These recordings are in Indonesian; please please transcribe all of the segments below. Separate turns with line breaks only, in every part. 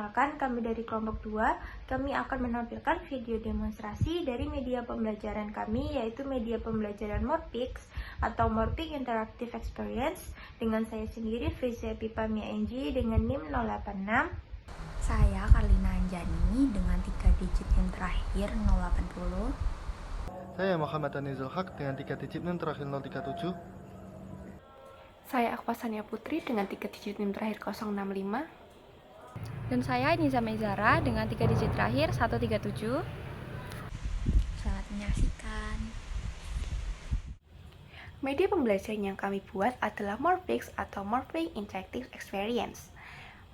Perkenalkan, kami dari kelompok 2, kami akan menampilkan video demonstrasi dari media pembelajaran kami, yaitu media pembelajaran Morphix atau Morphix Interactive Experience, dengan saya sendiri, Frizia Pipa Mia Enji, dengan NIM 086.
Saya Karlina Anjani dengan 3 digit yang terakhir 080.
Saya Muhammad Anizul Haq dengan 3 digit NIM terakhir 037.
Saya Akpasania Putri dengan 3 digit NIM terakhir 065.
Dan saya Niza Mezara dengan 3 digit terakhir 137.
Selamat menyaksikan.
Media pembelajaran yang kami buat adalah Morphix atau Morphix Interactive Experience.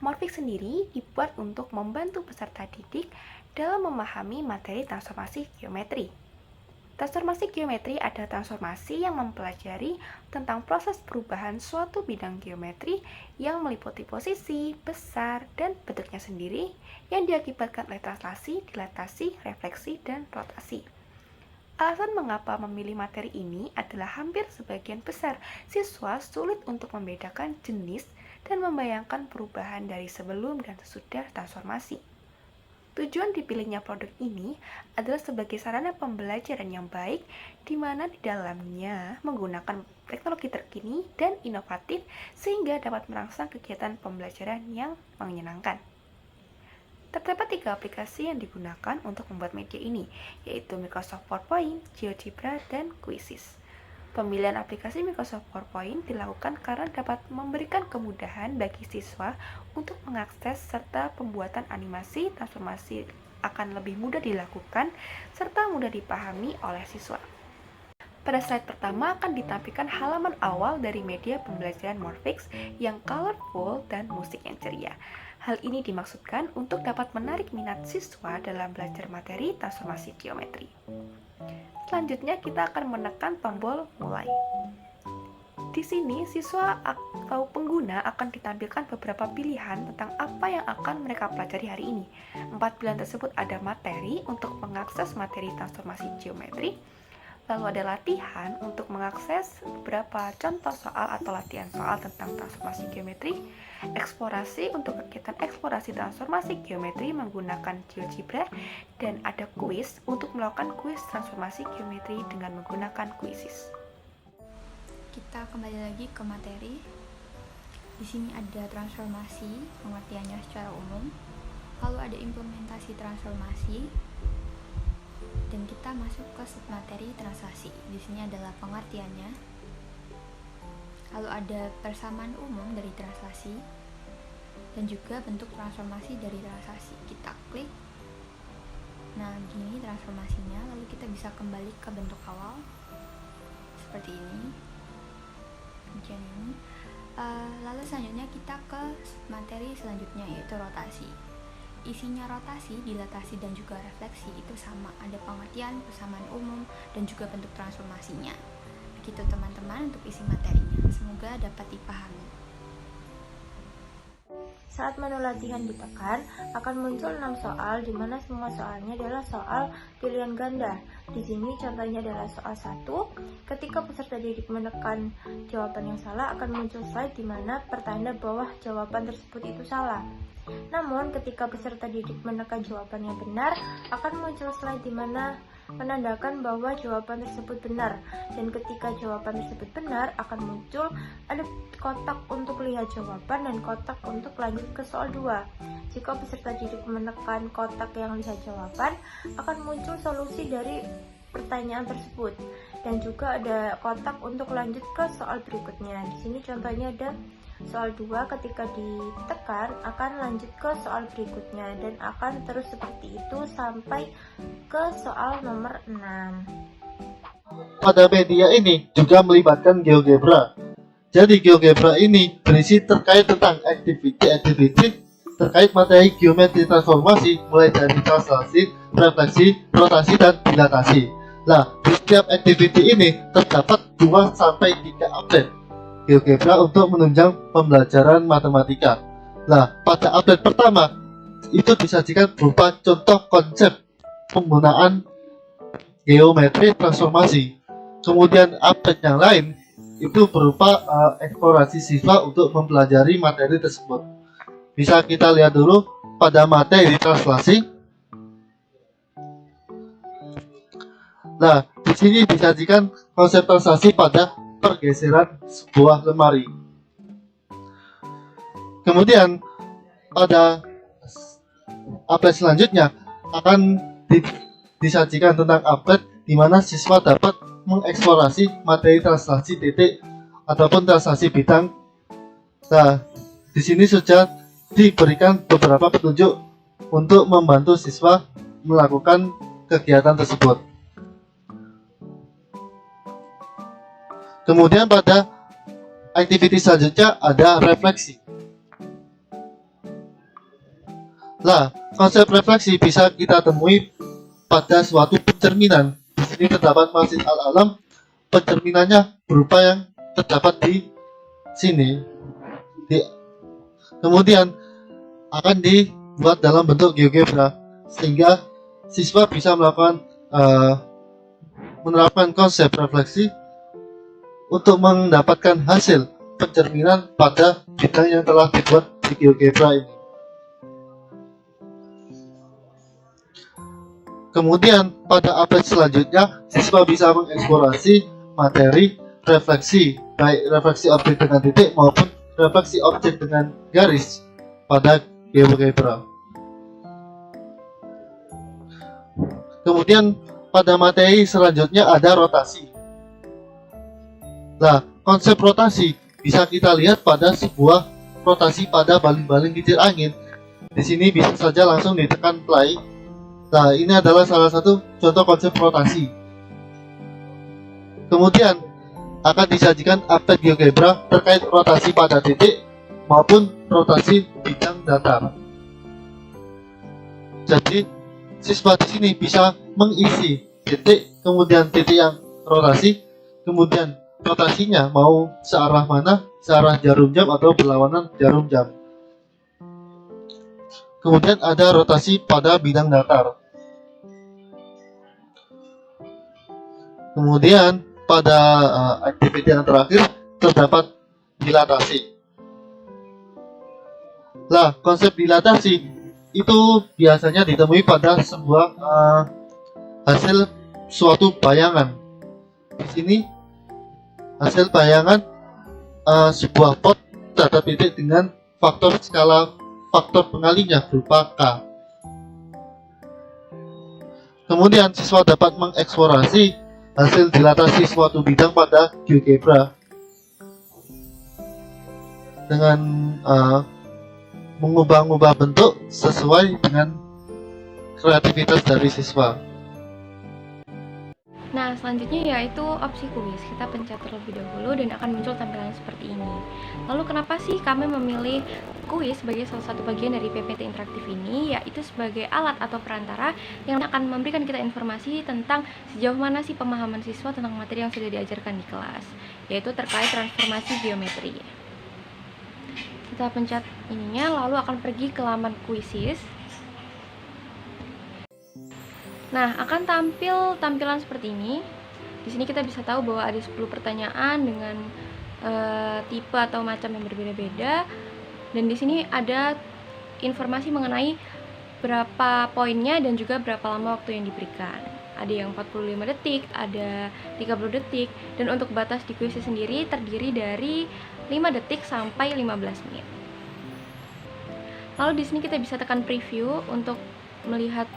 Morphix sendiri dibuat untuk membantu peserta didik dalam memahami materi transformasi geometri. Transformasi geometri adalah transformasi yang mempelajari tentang proses perubahan suatu bidang geometri yang meliputi posisi, besar, dan bentuknya sendiri yang diakibatkan oleh translasi, dilatasi, refleksi, dan rotasi. Alasan mengapa memilih materi ini adalah hampir sebagian besar siswa sulit untuk membedakan jenis dan membayangkan perubahan dari sebelum dan sesudah transformasi. Tujuan dipilihnya produk ini adalah sebagai sarana pembelajaran yang baik, di mana di dalamnya menggunakan teknologi terkini dan inovatif sehingga dapat merangsang kegiatan pembelajaran yang menyenangkan. Terdapat 3 aplikasi yang digunakan untuk membuat media ini, yaitu Microsoft PowerPoint, GeoGebra, dan Quizzes. Pemilihan aplikasi Microsoft PowerPoint dilakukan karena dapat memberikan kemudahan bagi siswa untuk mengakses serta pembuatan animasi transformasi akan lebih mudah dilakukan serta mudah dipahami oleh siswa. Pada slide pertama akan ditampilkan halaman awal dari media pembelajaran Morphix yang colorful dan musik yang ceria. Hal ini dimaksudkan untuk dapat menarik minat siswa dalam belajar materi transformasi geometri. Selanjutnya kita akan menekan tombol mulai. Di sini siswa atau pengguna akan ditampilkan beberapa pilihan tentang apa yang akan mereka pelajari hari ini. 4 pilihan tersebut ada materi untuk mengakses materi transformasi geometri, lalu ada latihan untuk mengakses beberapa contoh soal atau latihan soal tentang transformasi geometri, eksplorasi untuk kegiatan eksplorasi transformasi geometri menggunakan GeoGebra, dan ada kuis untuk melakukan kuis transformasi geometri dengan menggunakan Quizzes.
Kita kembali lagi ke materi. Di sini ada transformasi, pengertiannya secara umum. Lalu ada implementasi transformasi. Dan kita masuk ke submateri translasi. Di sini adalah pengertiannya. Lalu ada persamaan umum dari translasi dan juga bentuk transformasi dari translasi. Kita klik. Nah, gini transformasinya. Lalu kita bisa kembali ke bentuk awal seperti ini. Kemudian ini. Lalu selanjutnya kita ke materi selanjutnya, yaitu rotasi. Isinya rotasi, dilatasi, dan juga refleksi itu sama. Ada pengertian, persamaan umum, dan juga bentuk transformasinya. Begitu teman-teman untuk isi materinya. Semoga dapat dipahami.
Saat menu latihan ditekan, akan muncul 6 soal, di mana semua soalnya adalah soal pilihan ganda. Di sini contohnya adalah soal 1. Ketika peserta didik menekan jawaban yang salah, akan muncul slide di mana pertanda bahwa jawaban tersebut itu salah. Namun, ketika peserta didik menekan jawaban yang benar, akan muncul slide di mana menandakan bahwa jawaban tersebut benar. Dan ketika jawaban tersebut benar, akan muncul ada kotak untuk lihat jawaban dan kotak untuk lanjut ke soal 2. Jika peserta didik menekan kotak yang lihat jawaban, akan muncul solusi dari pertanyaan tersebut. Dan juga ada kotak untuk lanjut ke soal berikutnya. Di sini contohnya ada soal 2, ketika ditekan akan lanjut ke soal berikutnya dan akan terus seperti itu sampai ke soal nomor 6.
Pada media ini juga melibatkan GeoGebra. Jadi GeoGebra ini berisi terkait tentang activity terkait materi geometri transformasi, mulai dari translasi, refleksi, rotasi, dan dilatasi. Nah, di setiap activity ini terdapat 2-3 update GeoGebra untuk menunjang pembelajaran matematika. Nah, pada update pertama itu disajikan berupa contoh konsep penggunaan geometri transformasi. Kemudian update yang lain itu berupa eksplorasi siswa untuk mempelajari materi tersebut. Bisa kita lihat dulu pada materi translasi. Nah, di sini disajikan konsep translasi pada pergeseran sebuah lemari. Kemudian pada update selanjutnya akan disajikan tentang update di mana siswa dapat mengeksplorasi materi translasi titik ataupun translasi bidang. Nah, di sini sudah diberikan beberapa petunjuk untuk membantu siswa melakukan kegiatan tersebut. Kemudian pada aktiviti selanjutnya ada refleksi. Nah, konsep refleksi bisa kita temui pada suatu pencerminan. Di sini terdapat Masjid Al-Alam. Pencerminannya berupa yang terdapat di sini. Kemudian akan dibuat dalam bentuk GeoGebra sehingga siswa bisa menerapkan konsep refleksi untuk mendapatkan hasil pencerminan pada bidang yang telah dibuat di GeoGebra ini. Kemudian pada update selanjutnya siswa bisa mengeksplorasi materi refleksi, baik refleksi objek dengan titik maupun refleksi objek dengan garis pada GeoGebra. Kemudian pada materi selanjutnya ada rotasi. Nah, konsep rotasi bisa kita lihat pada sebuah rotasi pada baling-baling kincir angin. Di sini bisa saja langsung ditekan play. Nah, ini adalah salah satu contoh konsep rotasi. Kemudian akan disajikan update GeoGebra terkait rotasi pada titik maupun rotasi bidang datar. Jadi, siswa di sini bisa mengisi titik, kemudian titik yang rotasi, kemudian rotasinya mau searah mana, searah jarum jam atau berlawanan jarum jam. Kemudian ada rotasi pada bidang datar. Kemudian pada aktiviti yang terakhir terdapat dilatasi. Nah, konsep dilatasi itu biasanya ditemui pada sebuah hasil suatu bayangan. Di sini hasil bayangan sebuah pot terhadap titik dengan faktor skala faktor pengalinya berupa K. Kemudian siswa dapat mengeksplorasi hasil dilatasi suatu bidang pada GeoGebra dengan mengubah-ubah bentuk sesuai dengan kreativitas dari siswa.
Nah, selanjutnya yaitu opsi kuis. Kita pencet terlebih dahulu dan akan muncul tampilan seperti ini. Lalu kenapa sih kami memilih kuis sebagai salah satu bagian dari PPT interaktif ini? Yaitu sebagai alat atau perantara yang akan memberikan kita informasi tentang sejauh mana sih pemahaman siswa tentang materi yang sudah diajarkan di kelas, yaitu terkait transformasi geometri. Kita pencet ininya, lalu akan pergi ke laman kuisis. Nah, akan tampil tampilan seperti ini. Di sini kita bisa tahu bahwa ada 10 pertanyaan dengan tipe atau macam yang berbeda-beda. Dan di sini ada informasi mengenai berapa poinnya dan juga berapa lama waktu yang diberikan. Ada yang 45 detik, ada 30 detik, dan untuk batas di kuis sendiri terdiri dari 5 detik sampai 15 menit. Lalu di sini kita bisa tekan preview untuk melihat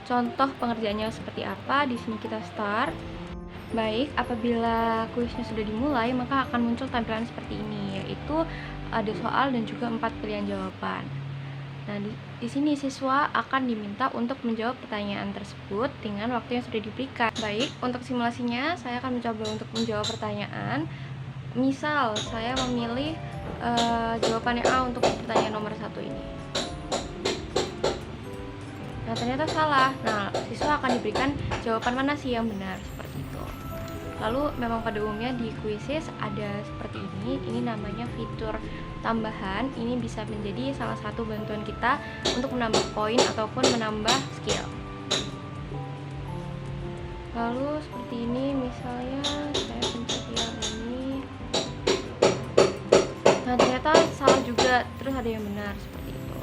contoh pengerjaannya seperti apa. Di sini kita start. Baik, apabila kuisnya sudah dimulai, maka akan muncul tampilan seperti ini, yaitu ada soal dan juga 4 pilihan jawaban. Nah, di sini siswa akan diminta untuk menjawab pertanyaan tersebut dengan waktu yang sudah diberikan. Baik, untuk simulasinya saya akan mencoba untuk menjawab pertanyaan. Misal, saya memilih jawabannya A untuk pertanyaan nomor 1 ini. Nah, ternyata salah. Nah, siswa akan diberikan jawaban mana sih yang benar, seperti itu. Lalu memang pada umumnya di kuisis ada seperti ini. Ini namanya fitur tambahan. Ini bisa menjadi salah satu bantuan kita untuk menambah poin ataupun menambah skill. Lalu seperti ini, misalnya saya pencet yang ini. Nah, ternyata salah juga, terus ada yang benar, seperti itu.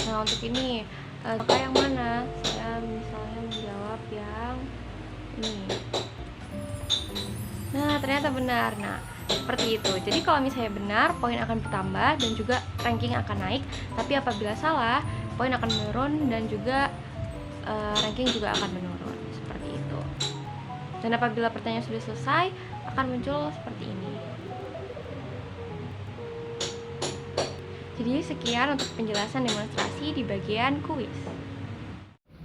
Nah, untuk ini apa yang mana? Saya misalnya menjawab yang ini. Nah, ternyata benar. Nah, seperti itu. Jadi kalau misalnya benar, poin akan bertambah dan juga ranking akan naik. Tapi apabila salah, poin akan menurun dan juga ranking juga akan menurun. Seperti itu. Dan apabila pertanyaan sudah selesai, akan muncul seperti ini. Jadi sekian untuk penjelasan demonstrasi di bagian kuis.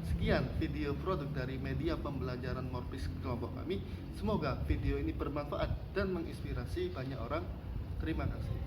Sekian video produk dari media pembelajaran Morfix kelompok kami. Semoga video ini bermanfaat dan menginspirasi banyak orang. Terima kasih.